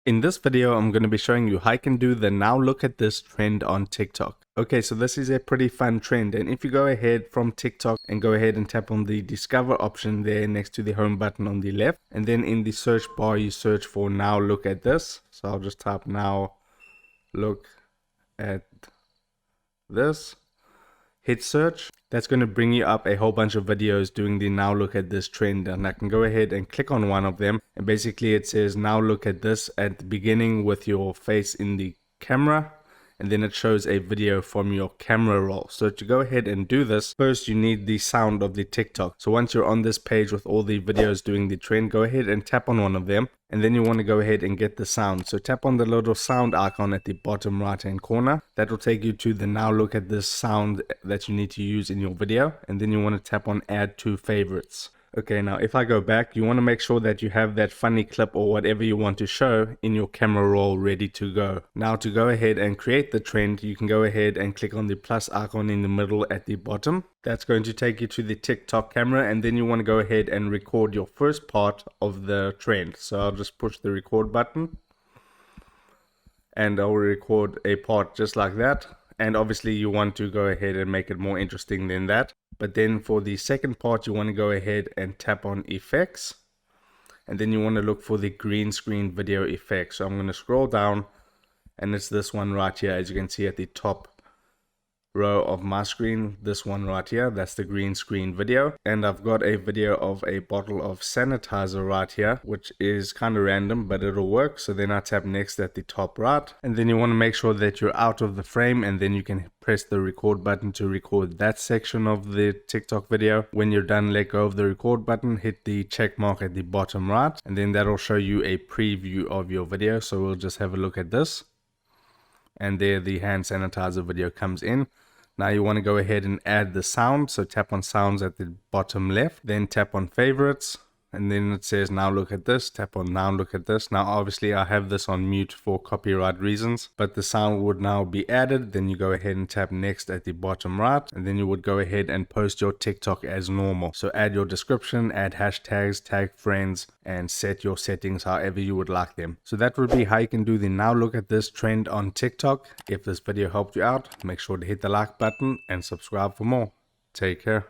In this video, I'm going to be showing you how I can do the now look at this trend on TikTok. Okay, so this is a pretty fun trend, and if you go ahead from TikTok and go ahead and tap on the discover option there next to the home button on the left, and then in the search bar you search for now look at this. So I'll just type now look at this, hit search. That's going to bring you up a whole bunch of videos doing the now look at this trend, and I can go ahead and click on one of them, and basically it says now look at this at the beginning with your face in the camera, and then it shows a video from your camera roll. So to go ahead and do this, first you need the sound of the TikTok. So once you're on this page with all the videos doing the trend, go ahead and tap on one of them, and then you want to go ahead and get the sound. So tap on the little sound icon at the bottom right hand corner. That will take you to the now look at this sound that you need to use in your video, and then you want to tap on add to favorites. Okay, now if I go back, you want to make sure that you have that funny clip or whatever you want to show in your camera roll ready to go. Now to go ahead and create the trend, you can go ahead and click on the plus icon in the middle at the bottom. That's going to take you to the TikTok camera, and then you want to go ahead and record your first part of the trend. So I'll just push the record button, and I'll record a part just like that. And obviously you want to go ahead and make it more interesting than that. But then for the second part, you want to go ahead and tap on effects, and then you want to look for the green screen video effect. So I'm going to scroll down, and it's this one right here, as you can see at the top row of my screen, this one right here, that's the green screen video. And I've got a video of a bottle of sanitizer right here, which is kind of random, but it'll work. So then I tap next at the top right, and then you want to make sure that you're out of the frame, and then you can press the record button to record that section of the TikTok video. When you're done, let go of the record button, hit the check mark at the bottom right, and then that'll show you a preview of your video. So we'll just have a look at this, and there the hand sanitizer video comes in. Now you want to go ahead and add the sound, so tap on sounds at the bottom left, then tap on favorites, and then it says now look at this. Tap on now look at this. Now obviously I have this on mute for copyright reasons, but the sound would now be added. Then you go ahead and tap next at the bottom right, and then you would go ahead and post your TikTok as normal. So add your description, add hashtags, tag friends, and set your settings however you would like them. So that would be how you can do the now look at this trend on TikTok. If this video helped you out, make sure to hit the like button and subscribe for more. Take care.